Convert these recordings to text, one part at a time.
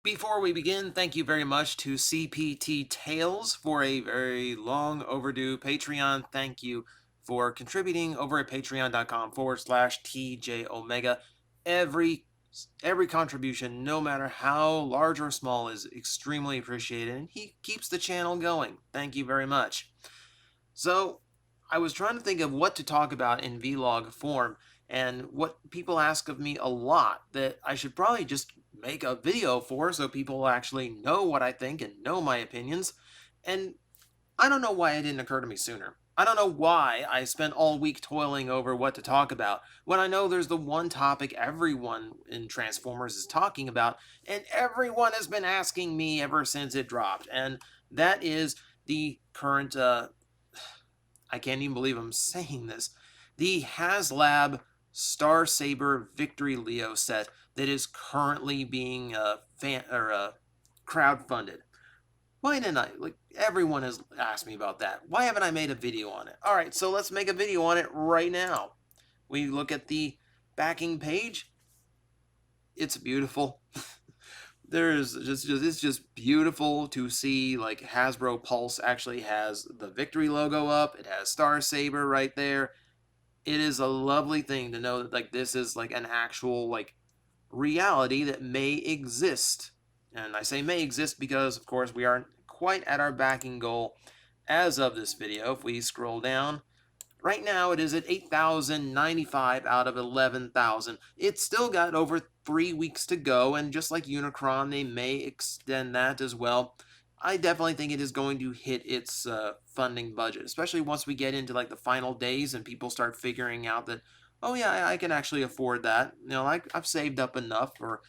Before we begin, thank you very much to CPT Tales for a very long overdue Patreon. Thank you for contributing over at patreon.com/TJOmega. Every every contribution, no matter how large or small, is extremely appreciated, and he keeps the channel going. Thank you very much. So, I was trying to think of what to talk about in vlog form, and what people ask of me a lot that I should probably just make a video for so people actually know what I think and know my opinions. And I don't know why it didn't occur to me sooner. I don't know why I spent all week toiling over what to talk about when I know there's the one topic everyone in Transformers is talking about, and everyone has been asking me ever since it dropped, and that is the current I can't even believe I'm saying this. The HasLab Star Saber Victory Leo set that is currently being crowdfunded. Why didn't I? Like, everyone has asked me about that. Why haven't I made a video on it? All right, so let's make a video on it right now. We look at the backing page. It's beautiful. There's just it's just beautiful to see. Like, Hasbro Pulse actually has the Victory logo up. It has Star Saber right there. It is a lovely thing to know that, like, this is like an actual, like, reality that may exist. And I say may exist because, of course, we aren't quite at our backing goal as of this video. If we scroll down, right now it is at 8,095 out of 11,000. It's still got over 3 weeks to go, and just like Unicron, they may extend that as well. I definitely think it is going to hit its funding budget, especially once we get into like the final days and people start figuring out that, oh yeah, I can actually afford that. You know, I've saved up enough, or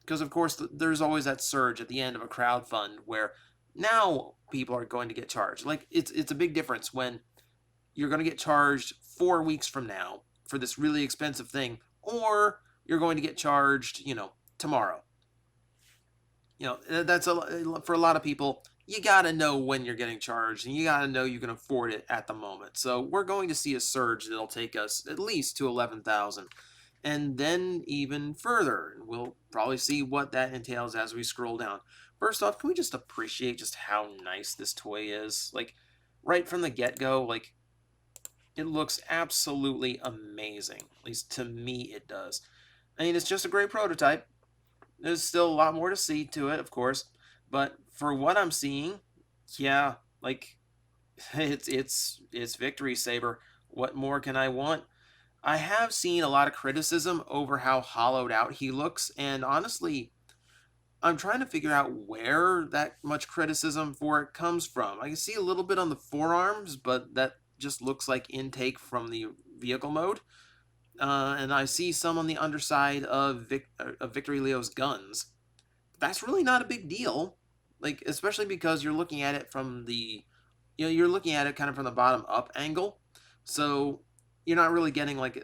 because of course there's always that surge at the end of a crowdfund where now people are going to get charged. Like, it's a big difference when you're going to get charged 4 weeks from now for this really expensive thing, or you're going to get charged, tomorrow. That's for a lot of people. You got to know when you're getting charged, and you got to know you can afford it at the moment. So we're going to see a surge that'll take us at least to 11,000, and then even further. And we'll probably see what that entails as we scroll down. First off, can we just appreciate just how nice this toy is? Like, right from the get-go, like, it looks absolutely amazing. At least to me, it does. I mean, it's just a great prototype. There's still a lot more to see to it, of course, but for what I'm seeing, yeah, like, it's Victory Saber. What more can I want? I have seen a lot of criticism over how hollowed out he looks, and honestly, I'm trying to figure out where that much criticism for it comes from. I can see a little bit on the forearms, but that just looks like intake from the vehicle mode. And I see some on the underside of Victory Leo's guns. That's really not a big deal, like, especially because you're looking at it from the, you're looking at it kind of from the bottom up angle, so you're not really getting like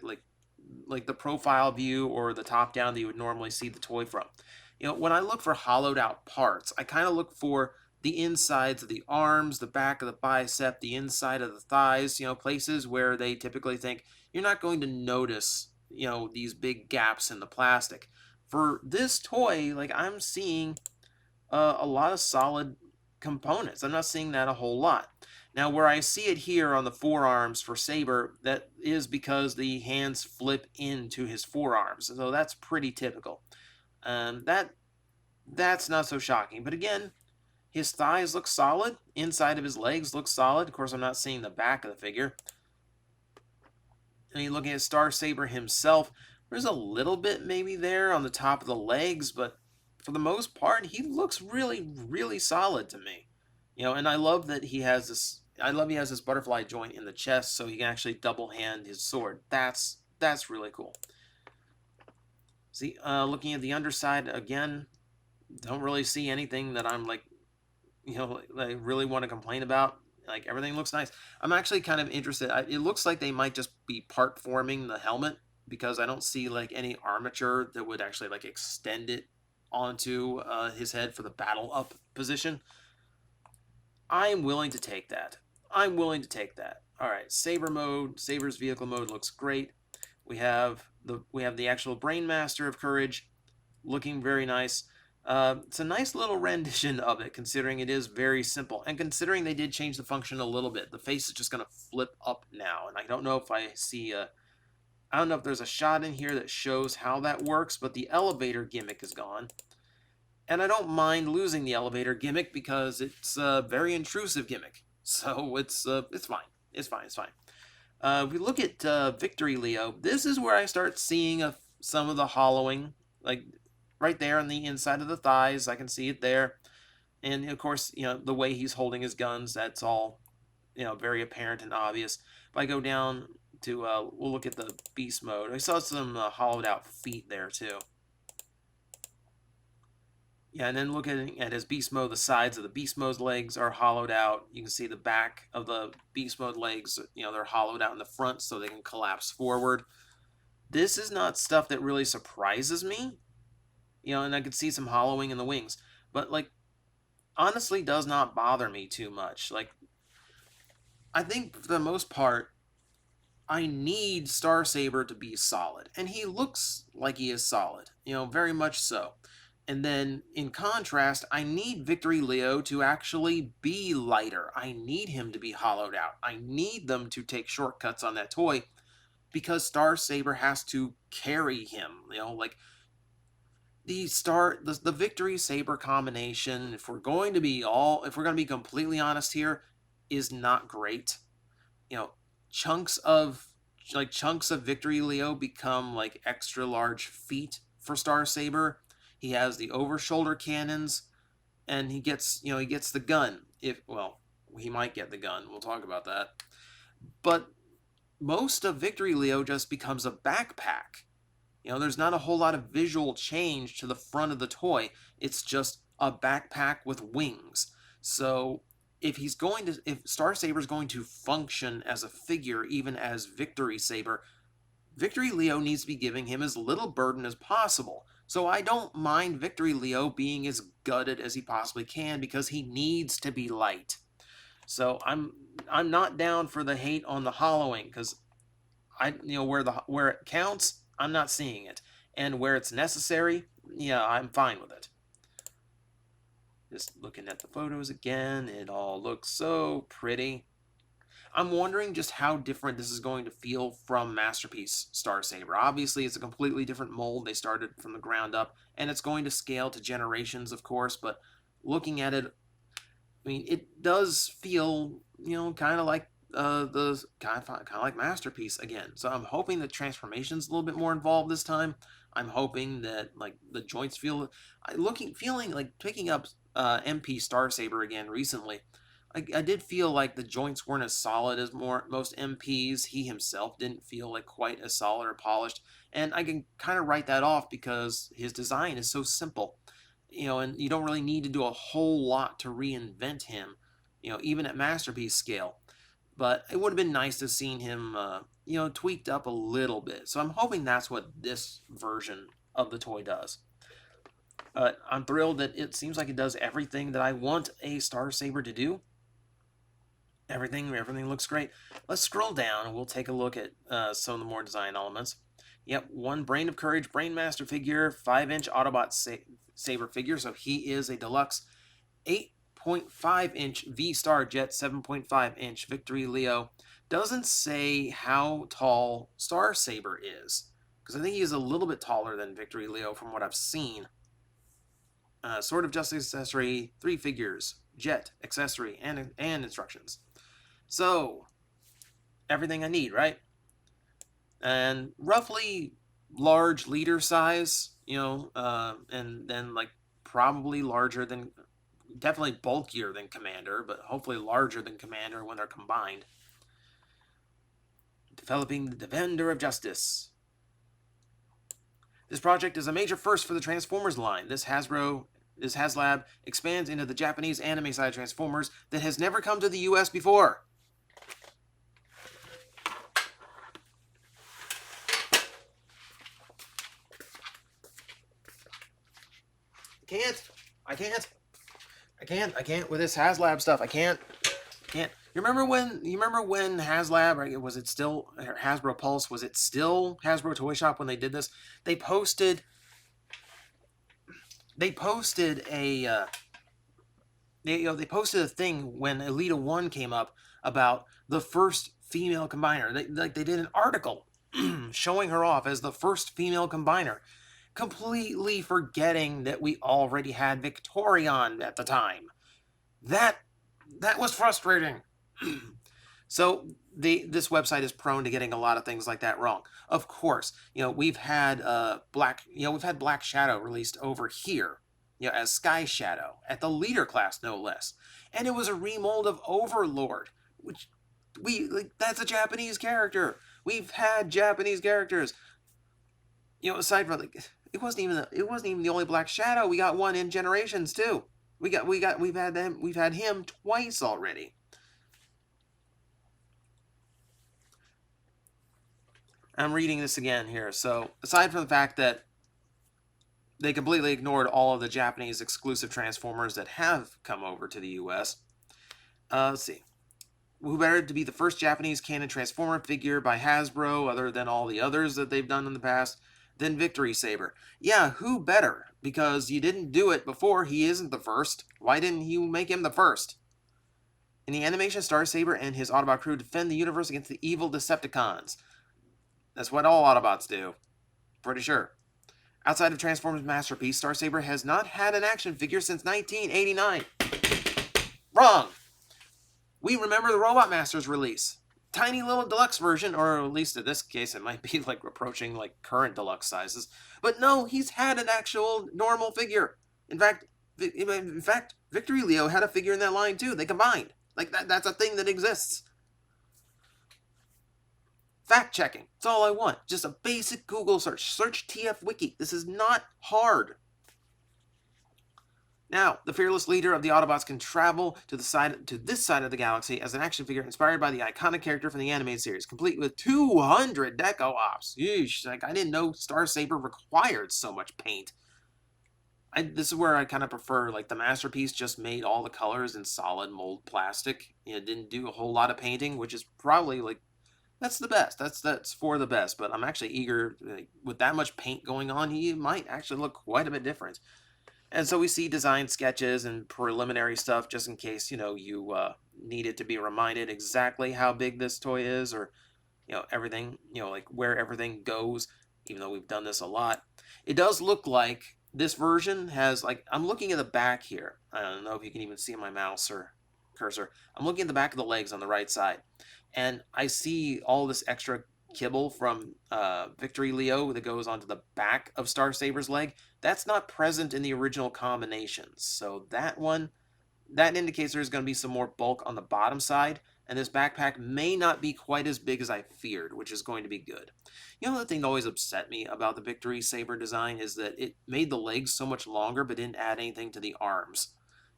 the profile view or the top down that you would normally see the toy from. When I look for hollowed out parts, I kind of look for the insides of the arms, the back of the bicep, the inside of the thighs, places where they typically think you're not going to notice, these big gaps in the plastic. For this toy, like, I'm seeing a lot of solid components. I'm not seeing that a whole lot. Now, where I see it here on the forearms for Saber, that is because the hands flip into his forearms, so that's pretty typical. That's not so shocking. But again, his thighs look solid. Inside of his legs look solid. Of course, I'm not seeing the back of the figure. I mean, looking at Star Saber himself, there's a little bit maybe there on the top of the legs, but for the most part, he looks really, really solid to me. And I love that he has this. I love he has this butterfly joint in the chest, so he can actually double hand his sword. That's really cool. See, looking at the underside again, don't really see anything that I'm like, like, really want to complain about. Like, everything looks nice. I'm actually kind of interested. It looks like they might just be part forming the helmet, because I don't see like any armature that would actually like extend it onto his head for the battle up position. I'm willing to take that. I'm willing to take that. All right, Saber mode. Saber's vehicle mode looks great. We have the actual Brain Master of Courage looking very nice. It's a nice little rendition of it, considering it is very simple. And considering they did change the function a little bit. The face is just going to flip up now. And I don't know if I see I don't know if there's a shot in here that shows how that works, but the elevator gimmick is gone. And I don't mind losing the elevator gimmick because it's a very intrusive gimmick. So it's fine. It's fine. It's fine. If we look at Victory Leo, this is where I start seeing some of the hollowing, like right there on the inside of the thighs. I can see it there. And of course, the way he's holding his guns, that's all, very apparent and obvious. If I go down to, we'll look at the beast mode. I saw some hollowed out feet there too. Yeah, and then looking at his beast mode, the sides of the beast mode's legs are hollowed out. You can see the back of the beast mode legs, they're hollowed out in the front so they can collapse forward. This is not stuff that really surprises me, and I could see some hollowing in the wings, but like honestly does not bother me too much. Like, I think for the most part, I need Star Saber to be solid, and he looks like he is solid, very much so. And then, in contrast, I need Victory Leo to actually be lighter. I need him to be hollowed out. I need them to take shortcuts on that toy because Star Saber has to carry him. Like the Victory Saber combination, if we're going to be completely honest here, is not great. Chunks of Victory Leo become like extra large feet for Star Saber. He has the over shoulder cannons, and he gets the gun. He might get the gun. We'll talk about that. But most of Victory Leo just becomes a backpack. There's not a whole lot of visual change to the front of the toy. It's just a backpack with wings. So if Star Saber is going to function as a figure, even as Victory Saber, Victory Leo needs to be giving him as little burden as possible. So I don't mind Victory Leo being as gutted as he possibly can because he needs to be light. So I'm not down for the hate on the hollowing because where it counts, I'm not seeing it, and where it's necessary, yeah, I'm fine with it. Just looking at the photos again, it all looks so pretty. I'm wondering just how different this is going to feel from Masterpiece Star Saber. Obviously, it's a completely different mold. They started from the ground up, and it's going to scale to generations, of course, but looking at it, I mean, it does feel, kind of like the kind of like Masterpiece again. So I'm hoping the transformation's a little bit more involved this time. I'm hoping that like the joints feeling like picking up MP Star Saber again recently. I did feel like the joints weren't as solid as most MPs. He himself didn't feel like quite as solid or polished, and I can kind of write that off because his design is so simple. And you don't really need to do a whole lot to reinvent him, even at Masterpiece scale. But it would have been nice to have seen him, tweaked up a little bit. So I'm hoping that's what this version of the toy does. I'm thrilled that it seems like it does everything that I want a Star Saber to do. Everything looks great. Let's scroll down and we'll take a look at some of the more design elements. Yep, one Brain of Courage Brainmaster figure, 5-inch Autobot Saber figure, so he is a deluxe. 8.5-inch V-Star Jet, 7.5-inch Victory Leo. Doesn't say how tall Star Saber is, because I think he is a little bit taller than Victory Leo from what I've seen. Sword of Justice accessory, 3 figures, Jet accessory, and instructions. So, everything I need, right? And roughly large leader size, and then like probably larger than, definitely bulkier than Commander, but hopefully larger than Commander when they're combined. Developing the Defender of Justice. This project is a major first for the Transformers line. This HasLab expands into the Japanese anime side of Transformers that has never come to the US before. I can't with this HasLab stuff. I can't. You remember when HasLab, or was it still Hasbro Pulse? Was it still Hasbro Toy Shop when they did this? They posted they posted a they posted a thing when Elita 1 came up about the first female combiner. They did an article showing her off as the first female combiner, completely forgetting that we already had Victorion at the time. That that was frustrating. So this website is prone to getting a lot of things like that wrong. Of course, we've had Black Shadow released over here, as Sky Shadow at the leader class no less, and it was a remold of Overlord, which that's a Japanese character. We've had Japanese characters, aside from it wasn't even the only Black Shadow. We got one in Generations too. We've had him twice already. I'm reading this again here. So, aside from the fact that they completely ignored all of the Japanese exclusive Transformers that have come over to the US, let's see. Who better to be the first Japanese canon Transformer figure by Hasbro, other than all the others that they've done in the past, than Victory Saber? Yeah, who better? Because you didn't do it before. He isn't the first. Why didn't you make him the first? In the animation, Star Saber and his Autobot crew defend the universe against the evil Decepticons. That's what all Autobots do. Pretty sure. Outside of Transformers' masterpiece, Star Saber has not had an action figure since 1989. Wrong! We remember the Robot Masters release. Tiny little deluxe version, or at least in this case, it might be like approaching like current deluxe sizes. But no, he's had an actual normal figure. In fact, Victory Leo had a figure in that line too. They combined. Like that's a thing that exists. Fact checking. That's all I want. Just a basic Google search. Search TF Wiki. This is not hard. Now, the fearless leader of the Autobots can travel to this side of the galaxy as an action figure inspired by the iconic character from the animated series, complete with 200 deco ops. Yeesh, like I didn't know Star Saber required so much paint. This is where I kind of prefer, like the masterpiece just made all the colors in solid mold plastic. Didn't do a whole lot of painting, which is probably like that's the best. That's for the best. But I'm actually eager, with that much paint going on, he might actually look quite a bit different. And so we see design sketches and preliminary stuff just in case, you needed to be reminded exactly how big this toy is, or, everything, like where everything goes, even though we've done this a lot. It does look like this version has, like, I'm looking at the back here. I don't know if you can even see my mouse or cursor. I'm looking at the back of the legs on the right side, and I see all this extra kibble from Victory Leo that goes onto the back of Star Saber's leg. That's not present in the original combinations. So that indicates there's going to be some more bulk on the bottom side, and this backpack may not be quite as big as I feared, which is going to be good. The thing that always upset me about the Victory Saber design is that it made the legs so much longer but didn't add anything to the arms.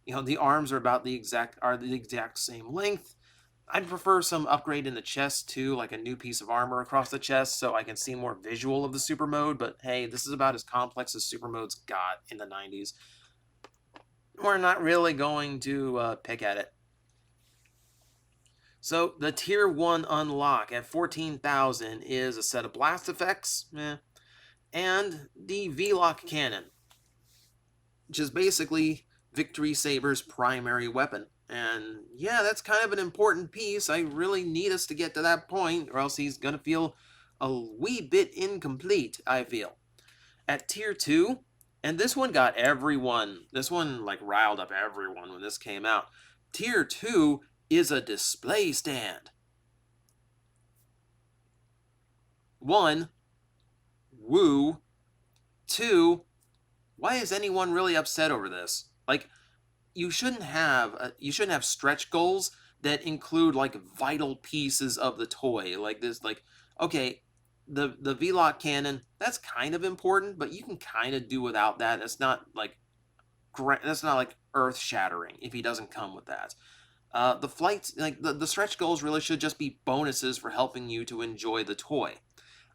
The arms are the exact same length. I'd prefer some upgrade in the chest too, like a new piece of armor across the chest so I can see more visual of the super mode, but hey, this is about as complex as super modes got in the 90s. We're not really going to pick at it. So the Tier 1 unlock at 14,000 is a set of blast effects, and the V-Lock cannon, which is basically Victory Saber's primary weapon. And yeah, that's kind of an important piece. I really need us to get to that point, or else he's going to feel a wee bit incomplete, I feel. At Tier 2, and this one got everyone, this one like riled up everyone when this came out. Tier 2 is a display stand. 1, woo. 2, why is anyone really upset over this? Like, you shouldn't have stretch goals that include like vital pieces of the toy, like this. Like, okay, the V-Lock cannon, that's kind of important, but you can kind of do without that. That's not like earth shattering if he doesn't come with that. The flights, like the stretch goals, really should just be bonuses for helping you to enjoy the toy.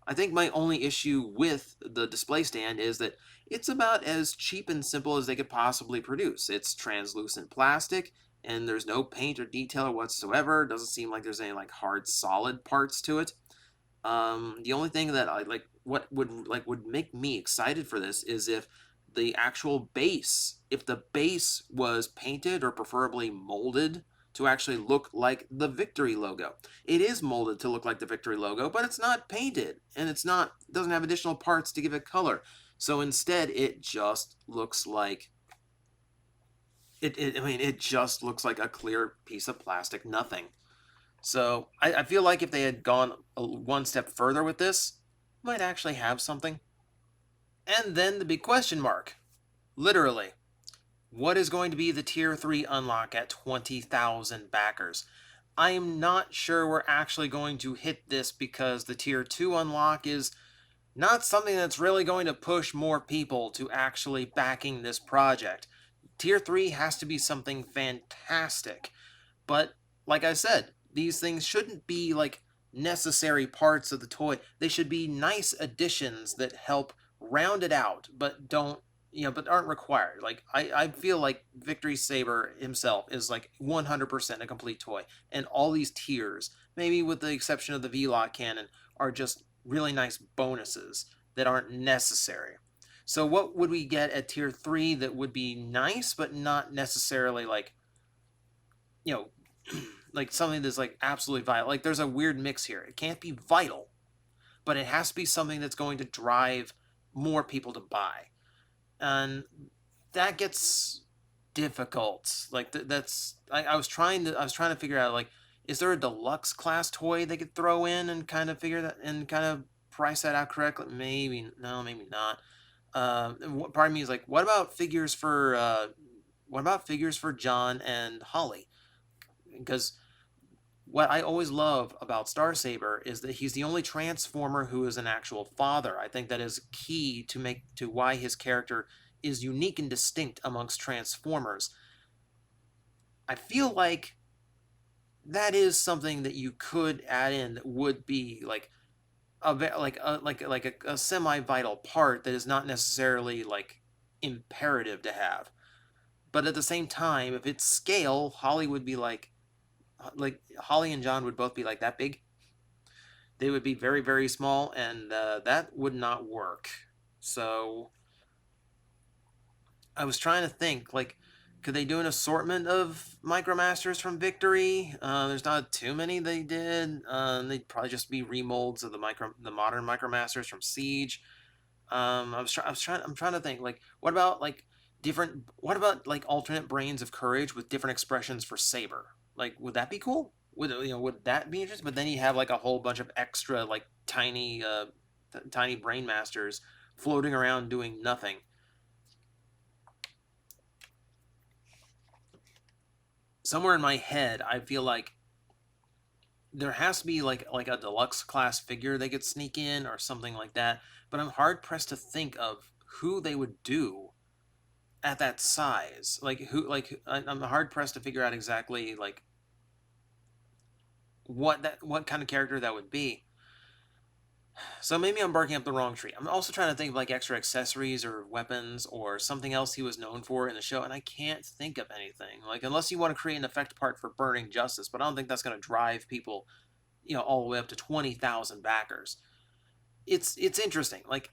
I think my only issue with the display stand is that it's about as cheap and simple as they could possibly produce. It's translucent plastic, and there's no paint or detail whatsoever. It doesn't seem like there's any like hard solid parts to it. The only thing that I like, what would make me excited for this is if the actual base. If the base was painted or preferably molded to actually look like the Victory logo. It is molded to look like the Victory logo, but it's not painted, and doesn't have additional parts to give it color. So instead, it just looks like it just looks like a clear piece of plastic, nothing. So I feel like if they had gone one step further with this, might actually have something. And then the big question mark, literally, what is going to be the tier 3 unlock at 20,000 backers? I am not sure we're actually going to hit this because the tier 2 unlock is not something that's really going to push more people to actually backing this project. Tier 3 has to be something fantastic. But like I said, these things shouldn't be like necessary parts of the toy. They should be nice additions that help round it out, but don't but aren't required. Like I feel like Victory Saber himself is like 100% a complete toy, and all these tiers, maybe with the exception of the V-Lock cannon, are just really nice bonuses that aren't necessary. So what would we get at tier 3 that would be nice but not necessarily like you know, like something that's like absolutely vital. Like there's a weird mix here. It can't be vital, but it has to be something that's going to drive more people to buy, and that gets difficult. Like that's I was trying to figure out like is there a deluxe class toy they could throw in and kind of figure that and kind of price that out correctly? Maybe no, maybe not. Part of me is like, what about figures for John and Holly? Because what I always love about Star Saber is that he's the only Transformer who is an actual father. I think that is key to why his character is unique and distinct amongst Transformers. I feel like that is something that you could add in that would be like a semi-vital part that is not necessarily like imperative to have. But at the same time, if it's scale, Holly would be like Holly and John would both be like that big. They would be very, very small, and that would not work. So I was trying to think, like, could they do an assortment of Micromasters from Victory? There's not too many they did. They'd probably just be remolds of the modern Micromasters from Siege. I'm trying to think, like, what about like alternate brains of courage with different expressions for Saber? Like, would that be cool? Would that be interesting? But then you have like a whole bunch of extra like tiny brain masters floating around doing nothing. Somewhere in my head, I feel like there has to be like a deluxe class figure they could sneak in or something like that. But I'm hard pressed to think of who they would do at that size. I'm hard pressed to figure out exactly like what kind of character that would be. So maybe I'm barking up the wrong tree. I'm also trying to think of like extra accessories or weapons or something else he was known for in the show, and I can't think of anything. Like unless you want to create an effect part for Burning Justice, but I don't think that's going to drive people, all the way up to 20,000 backers. It's interesting. Like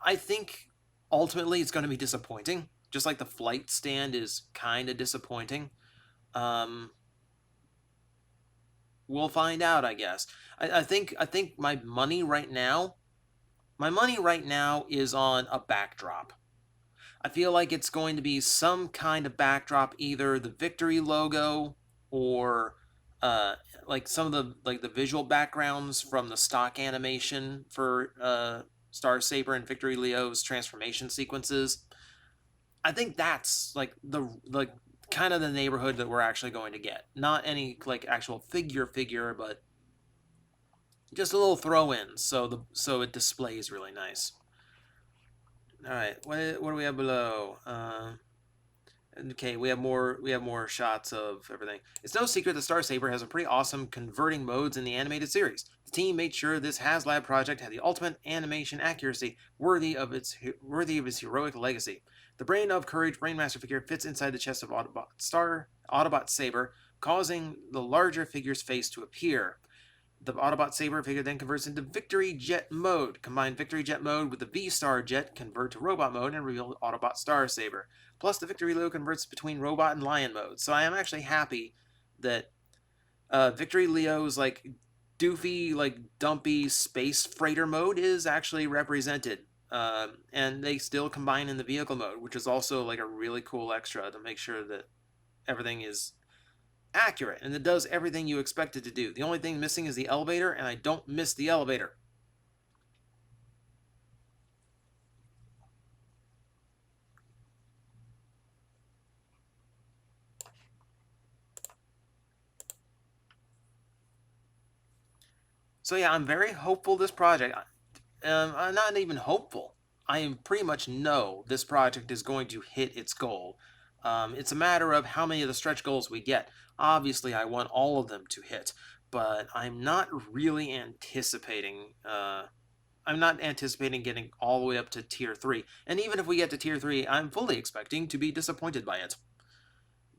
I think ultimately it's going to be disappointing. Just like the flight stand is kind of disappointing. Um, we'll find out, I guess. I think my money right now is on a backdrop. I feel like it's going to be some kind of backdrop, either the Victory logo or like some of the visual backgrounds from the stock animation for Star Saber and Victory Leo's transformation sequences. I think that's like kind of the neighborhood that we're actually going to get. Not any like actual figure, but just a little throw in so it displays really nice. All right, what do we have below? Okay, we have more shots of everything. It's no secret that Star Saber has a pretty awesome converting modes in the animated series. The team made sure this HasLab project had the ultimate animation accuracy worthy of its heroic legacy. The Brain of Courage Brainmaster figure fits inside the chest of Autobot Saber, causing the larger figure's face to appear. The Autobot Saber figure then converts into Victory Jet mode. Combine Victory Jet mode with the V-Star Jet, convert to Robot mode, and reveal Autobot Star Saber. Plus, the Victory Leo converts between Robot and Lion mode. So I am actually happy that Victory Leo's like doofy, like dumpy space freighter mode is actually represented. And they still combine in the vehicle mode, which is also like a really cool extra to make sure that everything is accurate and it does everything you expect it to do. The only thing missing is the elevator, and I don't miss the elevator. So yeah, I'm very hopeful this project. I'm not even hopeful. I am pretty much know this project is going to hit its goal. It's a matter of how many of the stretch goals we get. Obviously, I want all of them to hit, but I'm not really anticipating. I'm not anticipating getting all the way up to tier 3. And even if we get to tier 3, I'm fully expecting to be disappointed by it.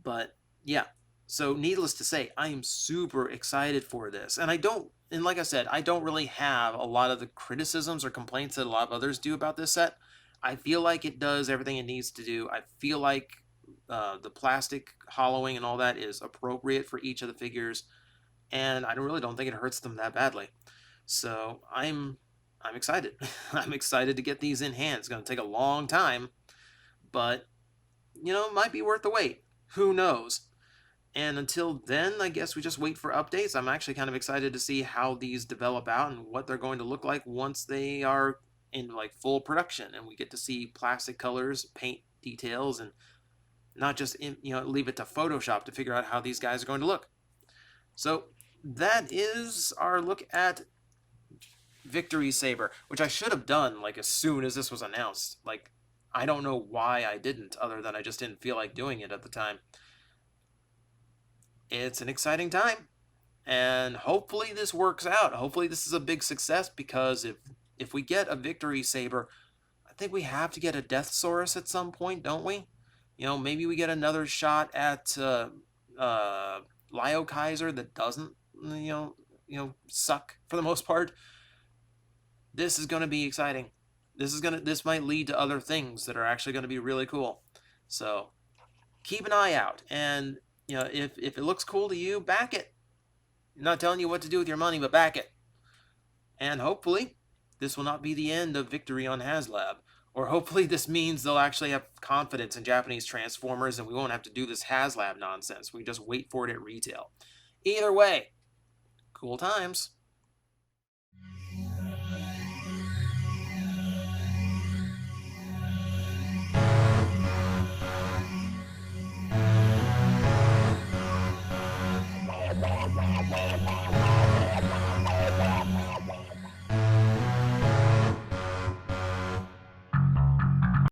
But yeah, so needless to say, I am super excited for this. And like I said, I don't really have a lot of the criticisms or complaints that a lot of others do about this set. I feel like it does everything it needs to do. I feel like the plastic hollowing and all that is appropriate for each of the figures, and I really don't think it hurts them that badly. So I'm excited. I'm excited to get these in hand. It's going to take a long time, but it might be worth the wait. Who knows? And until then, I guess we just wait for updates. I'm actually kind of excited to see how these develop out and what they're going to look like once they are in like full production and we get to see plastic colors, paint details, and not just leave it to Photoshop to figure out how these guys are going to look. So that is our look at Victory Saber, which I should have done like as soon as this was announced. Like, I don't know why I didn't, other than I just didn't feel like doing it at the time. It's an exciting time, and hopefully this works out. Hopefully this is a big success, because if we get a Victory Saber, I think we have to get a Deathsaurus at some point, don't we? Maybe we get another shot at Lio Kaiser that doesn't suck for the most part. This is going to be exciting. This might lead to other things that are actually going to be really cool. So keep an eye out, and if it looks cool to you, back it. I'm not telling you what to do with your money, but back it. And hopefully this will not be the end of Victory on HasLab. Or hopefully this means they'll actually have confidence in Japanese Transformers and we won't have to do this HasLab nonsense. We just wait for it at retail. Either way, cool times.